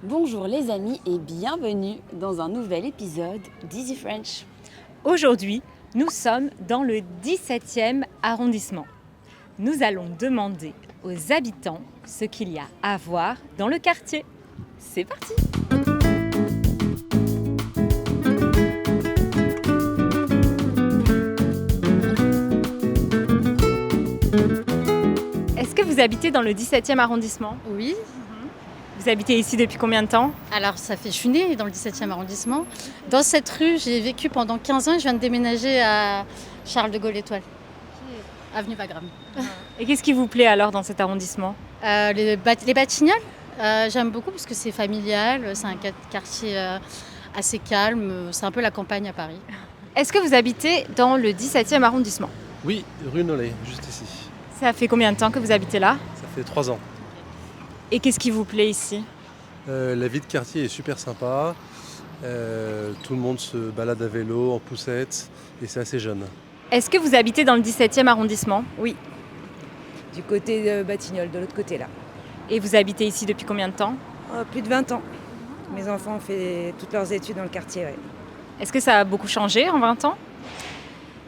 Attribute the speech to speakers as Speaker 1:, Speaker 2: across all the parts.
Speaker 1: Bonjour les amis et bienvenue dans un nouvel épisode d'Easy French.
Speaker 2: Aujourd'hui, nous sommes dans le 17e arrondissement. Nous allons demander aux habitants ce qu'il y a à voir dans le quartier.
Speaker 1: C'est parti!
Speaker 2: Est-ce que vous habitez dans le 17e arrondissement?
Speaker 3: Oui,
Speaker 2: Vous habitez ici depuis combien de temps?
Speaker 3: alors je suis née dans le 17e arrondissement. Dans cette rue, j'ai vécu pendant 15 ans et je viens de déménager à Charles de Gaulle Étoile, avenue Wagram.
Speaker 2: Et qu'est-ce qui vous plaît alors dans cet arrondissement?
Speaker 3: Les Batignolles, j'aime beaucoup parce que c'est familial, c'est un quartier assez calme, c'est un peu la campagne à Paris.
Speaker 2: Est-ce que vous habitez dans le 17e arrondissement?
Speaker 4: Oui, rue Nollet, juste ici.
Speaker 2: Ça fait combien de temps que vous habitez là?
Speaker 4: Ça fait 3 ans.
Speaker 2: Et qu'est-ce qui vous plaît ici?
Speaker 4: La vie de quartier est super sympa. Tout le monde se balade à vélo, en poussette, et c'est assez jeune.
Speaker 2: Est-ce que vous habitez dans le 17e arrondissement?
Speaker 5: Oui, du côté de Batignolles, de l'autre côté là.
Speaker 2: Et vous habitez ici depuis combien de temps?
Speaker 5: Plus de 20 ans. Mes enfants ont fait toutes leurs études dans le quartier, ouais.
Speaker 2: Est-ce que ça a beaucoup changé en 20 ans?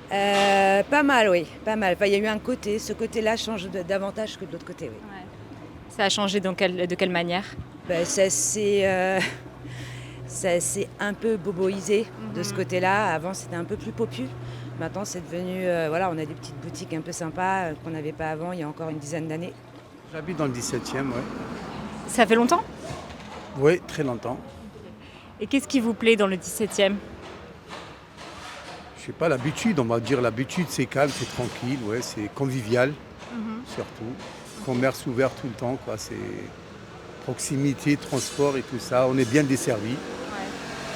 Speaker 5: Pas mal, oui, pas mal. Enfin, il y a eu un côté, ce côté-là change davantage que de l'autre côté, oui.
Speaker 2: Ça a changé de quelle manière?
Speaker 5: Ça s'est un peu boboisé de ce côté-là. Avant, c'était un peu plus popu. Maintenant, c'est devenu, voilà, on a des petites boutiques un peu sympas qu'on n'avait pas avant, il y a encore une dizaine d'années.
Speaker 6: J'habite dans le 17e, ouais.
Speaker 2: Ça fait longtemps?
Speaker 6: Oui, très longtemps.
Speaker 2: Et qu'est-ce qui vous plaît dans le 17e?
Speaker 6: Je sais pas, l'habitude, on va dire l'habitude, c'est calme, c'est tranquille, ouais, c'est convivial, surtout. Commerce ouvert tout le temps, quoi. C'est proximité, transport et tout ça. On est bien desservi.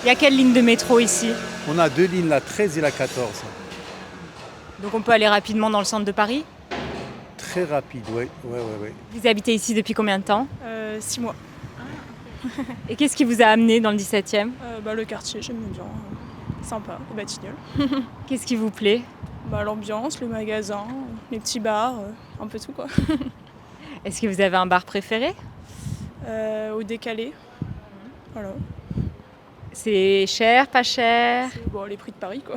Speaker 2: Il y a quelle ligne de métro ici?
Speaker 6: On a 2 lignes, la 13 et la 14.
Speaker 2: Donc on peut aller rapidement dans le centre de Paris?
Speaker 6: Très rapide, ouais.
Speaker 2: Vous habitez ici depuis combien de temps?
Speaker 7: 6 mois.
Speaker 2: Et qu'est-ce qui vous a amené dans le 17e?
Speaker 7: Le quartier, j'aime bien. Sympa, les Batignolles.
Speaker 2: Qu'est-ce qui vous plaît?
Speaker 7: L'ambiance, les magasins, les petits bars, un peu tout quoi.
Speaker 2: Est-ce que vous avez un bar préféré?
Speaker 7: Au décalé. Voilà.
Speaker 2: C'est cher, pas cher?
Speaker 7: Bon, les prix de Paris quoi.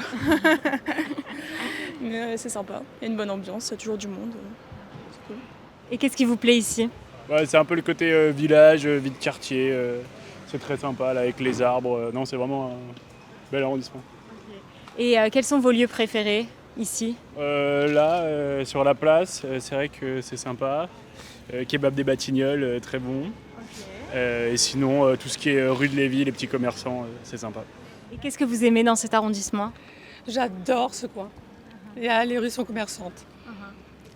Speaker 7: Mais c'est sympa. Il y a une bonne ambiance, il y a toujours du monde. C'est cool.
Speaker 2: Et qu'est-ce qui vous plaît ici?
Speaker 8: Ouais, c'est un peu le côté village, vie de quartier. C'est très sympa là, avec les arbres. Non, c'est vraiment un bel arrondissement.
Speaker 2: Et quels sont vos lieux préférés ici?
Speaker 8: Sur la place, c'est vrai que c'est sympa. Kebab des Batignolles, très bon. Et sinon, tout ce qui est rue de Lévis, les petits commerçants, c'est sympa.
Speaker 2: Et qu'est-ce que vous aimez dans cet arrondissement?
Speaker 9: J'adore ce coin. Les rues sont commerçantes.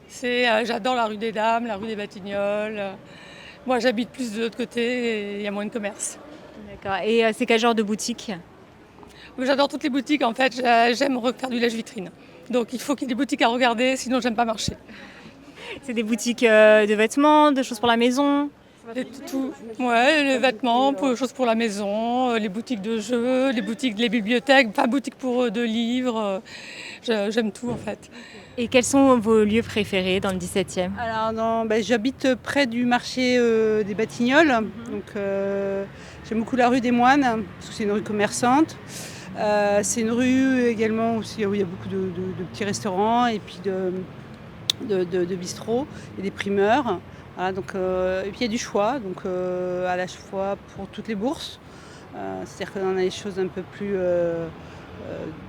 Speaker 9: J'adore la rue des Dames, la rue des Batignolles. Moi, j'habite plus de l'autre côté et il y a moins de commerce.
Speaker 2: D'accord. Et c'est quel genre de boutique?
Speaker 9: J'adore toutes les boutiques. En fait, j'aime faire du lèche-vitrine. Donc, il faut qu'il y ait des boutiques à regarder, sinon j'aime pas marcher.
Speaker 2: C'est des boutiques de vêtements, de choses pour la maison?
Speaker 9: Ouais, les vêtements, choses pour la maison, les boutiques de jeux, les bibliothèques, boutiques de livres. J'aime tout en fait.
Speaker 2: Et quels sont vos lieux préférés dans le 17e?
Speaker 10: Alors, j'habite près du marché des Batignolles. Donc, j'aime beaucoup la rue des Moines, parce que c'est une rue commerçante. C'est une rue également aussi où il y a beaucoup de petits restaurants et puis de bistrots et des primeurs. Voilà, donc, et puis il y a du choix, donc à la fois pour toutes les bourses. C'est-à-dire qu'on a des choses un peu plus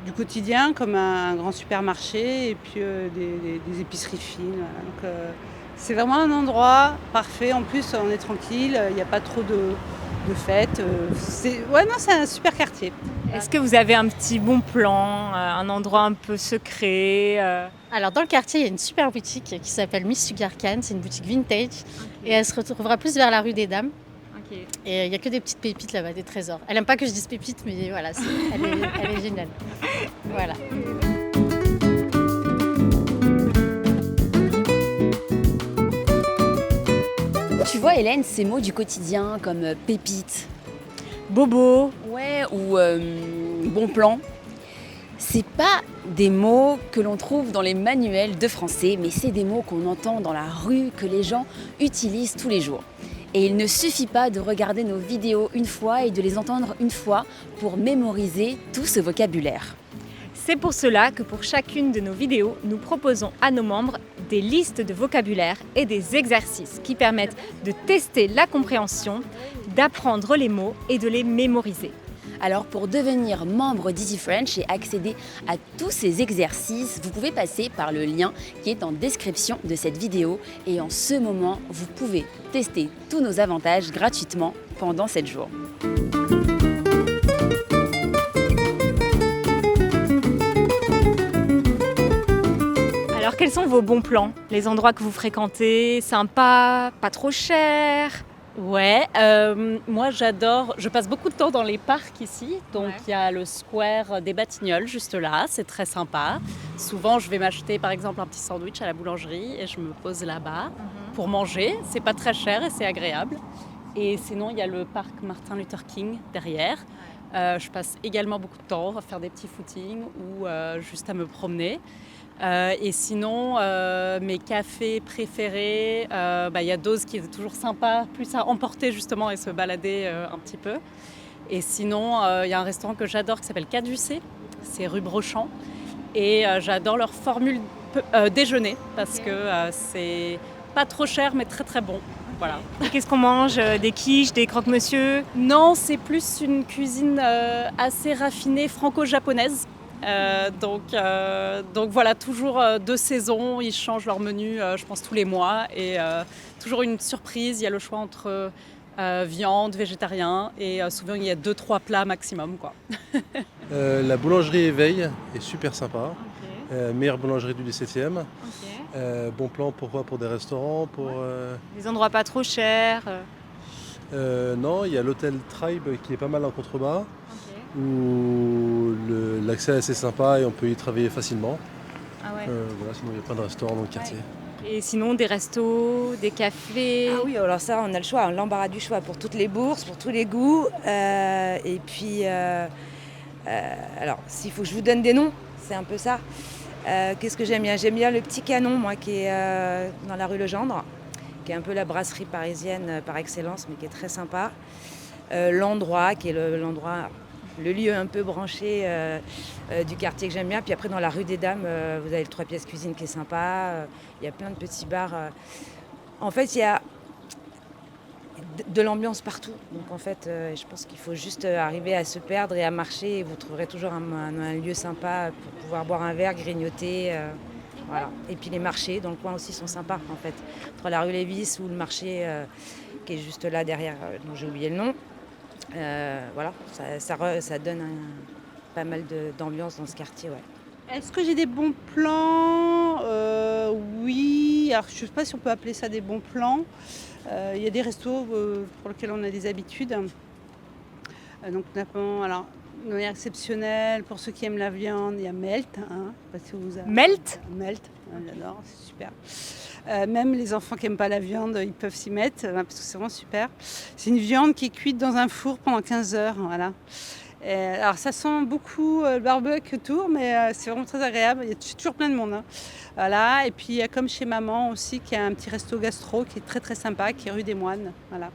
Speaker 10: du quotidien, comme un grand supermarché, et puis des épiceries fines. Voilà. Donc, c'est vraiment un endroit parfait. En plus, on est tranquille, il n'y a pas trop de fêtes. C'est un super quartier.
Speaker 2: Est-ce que vous avez un petit bon plan, un endroit un peu secret?
Speaker 3: Alors dans le quartier, il y a une super boutique qui s'appelle Miss Sugarcane, c'est une boutique vintage et elle se retrouvera plus vers la rue des Dames. Et il n'y a que des petites pépites là-bas, des trésors. Elle n'aime pas que je dise pépites, mais voilà, elle est géniale. Voilà.
Speaker 1: Tu vois Hélène, ces mots du quotidien comme pépite,
Speaker 2: Bobo?
Speaker 1: ouais, ou bon plan, c'est pas des mots que l'on trouve dans les manuels de français, mais c'est des mots qu'on entend dans la rue, que les gens utilisent tous les jours. Et il ne suffit pas de regarder nos vidéos une fois et de les entendre une fois pour mémoriser tout ce vocabulaire.
Speaker 2: C'est pour cela que pour chacune de nos vidéos, nous proposons à nos membres des listes de vocabulaire et des exercices qui permettent de tester la compréhension, d'apprendre les mots et de les mémoriser.
Speaker 1: Alors pour devenir membre d'Easy French et accéder à tous ces exercices, vous pouvez passer par le lien qui est en description de cette vidéo. Et en ce moment, vous pouvez tester tous nos avantages gratuitement pendant 7 jours.
Speaker 2: Alors quels sont vos bons plans? Les endroits que vous fréquentez, sympas, pas trop cher?
Speaker 3: Ouais, moi j'adore, je passe beaucoup de temps dans les parcs ici, donc il y a le square des Batignolles juste là, c'est très sympa. Souvent je vais m'acheter par exemple un petit sandwich à la boulangerie et je me pose là-bas pour manger, c'est pas très cher et c'est agréable. Et sinon il y a le parc Martin Luther King derrière. Je passe également beaucoup de temps à faire des petits footings ou juste à me promener. Et sinon, mes cafés préférés, y a Dose qui est toujours sympa, plus à emporter justement et se balader un petit peu. Et sinon, il y a un restaurant que j'adore qui s'appelle Caducée, c'est rue Brochant. Et j'adore leur formule déjeuner parce que c'est pas trop cher mais très très bon. Voilà.
Speaker 2: Et qu'est-ce qu'on mange? Des quiches, des croque-monsieur?
Speaker 3: Non, c'est plus une cuisine assez raffinée franco-japonaise. Donc voilà, toujours de saison, ils changent leur menu, je pense tous les mois et toujours une surprise, il y a le choix entre viande, végétarien et souvent il y a 2-3 plats maximum, quoi.
Speaker 4: La boulangerie Éveil est super sympa, meilleure boulangerie du 17e. Bon plan pour des restaurants, pour...
Speaker 2: Des endroits pas trop chers?
Speaker 4: Non, il y a l'hôtel Tribe qui est pas mal en contrebas. Où l'accès est assez sympa et on peut y travailler facilement. Voilà, sinon il y a plein de restaurants dans le quartier.
Speaker 2: Et sinon des restos, des cafés?
Speaker 5: Ah oui, alors ça on a le choix, l'embarras du choix pour toutes les bourses, pour tous les goûts. Et puis, alors s'il faut que je vous donne des noms, c'est un peu ça. Qu'est-ce que j'aime bien? J'aime bien le Petit Canon, moi, qui est dans la rue Legendre, qui est un peu la brasserie parisienne par excellence, mais qui est très sympa. L'endroit, qui est l'endroit... le lieu un peu branché du quartier que j'aime bien. Puis après, dans la rue des Dames, vous avez le 3 pièces cuisine qui est sympa. Il y a plein de petits bars. En fait, il y a de l'ambiance partout. Donc en fait, je pense qu'il faut juste arriver à se perdre et à marcher. Et vous trouverez toujours un lieu sympa pour pouvoir boire un verre, grignoter. Voilà. Et puis les marchés dans le coin aussi sont sympas, en fait. Entre la rue Lévis ou le marché qui est juste là derrière, dont j'ai oublié le nom. Voilà, ça donne pas mal d'ambiance dans ce quartier. Ouais.
Speaker 10: Est-ce que j'ai des bons plans? Oui, alors je ne sais pas si on peut appeler ça des bons plans. Il y a des restos pour lesquels on a des habitudes. Donc notamment, alors, de manière exceptionnelle, pour ceux qui aiment la viande, il y a Melt.
Speaker 2: Melt?
Speaker 10: Melt, j'adore, c'est super. Même les enfants qui n'aiment pas la viande, ils peuvent s'y mettre, parce que c'est vraiment super. C'est une viande qui est cuite dans un four pendant 15 heures. Voilà. Alors ça sent beaucoup le barbecue autour, mais c'est vraiment très agréable. Il y a toujours plein de monde. Hein. Voilà. Et puis il y a comme chez maman aussi, qui a un petit resto gastro qui est très très sympa, qui est rue des Moines. Voilà.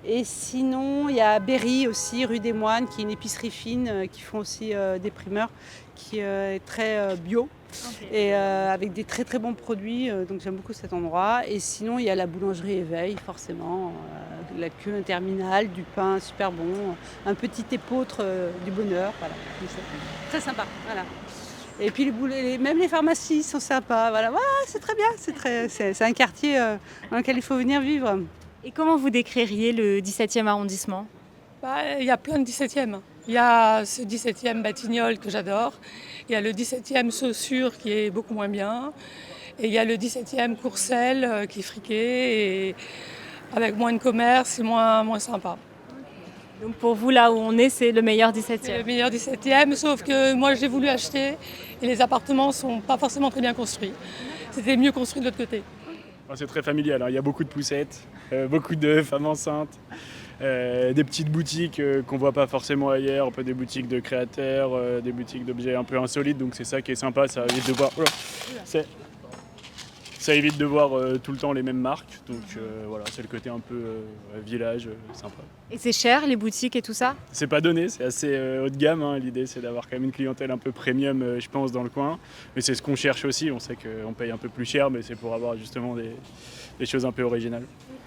Speaker 10: Et sinon, il y a Berry aussi, rue des Moines, qui est une épicerie fine, qui font aussi des primeurs, qui est très bio. Et avec des très très bons produits, donc j'aime beaucoup cet endroit. Et sinon il y a la boulangerie Éveil, forcément, la queue interminable, du pain super bon, un petit épeautre du bonheur, voilà. Très sympa, voilà. Et puis même les pharmacies sont sympas, voilà, ouais, c'est très bien, c'est un quartier dans lequel il faut venir vivre.
Speaker 2: Et comment vous décririez le 17e arrondissement?
Speaker 9: Il y a plein de 17e. Il y a ce 17e Batignolles que j'adore. Il y a le 17e Saussure qui est beaucoup moins bien. Et il y a le 17e Courcelles qui est friqué et avec moins de commerce et moins sympa.
Speaker 2: Donc pour vous, là où on est, c'est le meilleur 17e?
Speaker 9: C'est le meilleur 17e, sauf que moi j'ai voulu acheter et les appartements ne sont pas forcément très bien construits. C'était mieux construit de l'autre côté.
Speaker 8: C'est très familial, il y a beaucoup de poussettes, beaucoup de femmes enceintes. Des petites boutiques qu'on voit pas forcément ailleurs, un peu des boutiques de créateurs, des boutiques d'objets un peu insolites, donc c'est ça qui est sympa, ça évite de voir. Ça évite de voir tout le temps les mêmes marques. Donc voilà, c'est le côté un peu village, sympa.
Speaker 2: Et c'est cher, les boutiques et tout ça?
Speaker 8: C'est pas donné, c'est assez haut de gamme. Hein. L'idée, c'est d'avoir quand même une clientèle un peu premium, je pense, dans le coin. Mais c'est ce qu'on cherche aussi. On sait qu'on paye un peu plus cher, mais c'est pour avoir justement des choses un peu originales.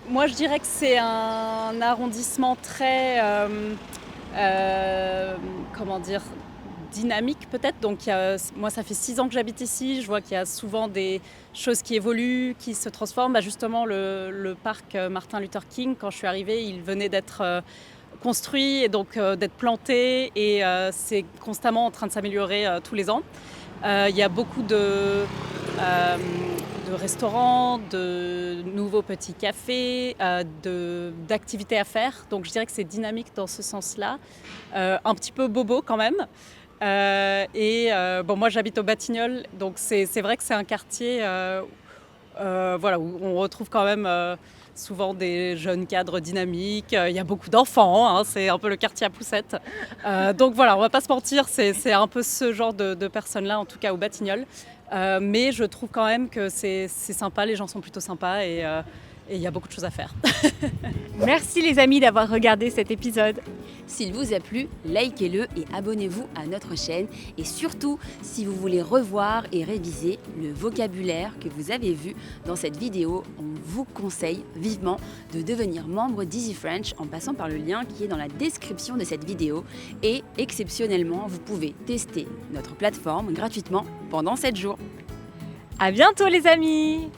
Speaker 11: Moi, je dirais que c'est un arrondissement très, dynamique peut-être. Donc moi, ça fait 6 ans que j'habite ici. Je vois qu'il y a souvent des choses qui évoluent, qui se transforment. Justement, le parc Martin Luther King, quand je suis arrivée, il venait d'être construit et donc d'être planté. Et c'est constamment en train de s'améliorer tous les ans. Il y a beaucoup de restaurants, de nouveaux petits cafés, d'activités à faire. Donc je dirais que c'est dynamique dans ce sens-là. Un petit peu bobo quand même. Moi j'habite au Batignolles, donc c'est vrai que c'est un quartier où on retrouve quand même souvent des jeunes cadres dynamiques. Il y a beaucoup d'enfants, hein, c'est un peu le quartier à poussettes. Donc voilà, on va pas se mentir, c'est un peu ce genre de personnes-là, en tout cas au Batignolles. Mais je trouve quand même que c'est sympa, les gens sont plutôt sympas et il y a beaucoup de choses à faire.
Speaker 2: Merci les amis d'avoir regardé cet épisode.
Speaker 1: S'il vous a plu, likez-le et abonnez-vous à notre chaîne. Et surtout, si vous voulez revoir et réviser le vocabulaire que vous avez vu dans cette vidéo, on vous conseille vivement de devenir membre d'Easy French en passant par le lien qui est dans la description de cette vidéo. Et exceptionnellement, vous pouvez tester notre plateforme gratuitement pendant 7 jours.
Speaker 2: À bientôt les amis!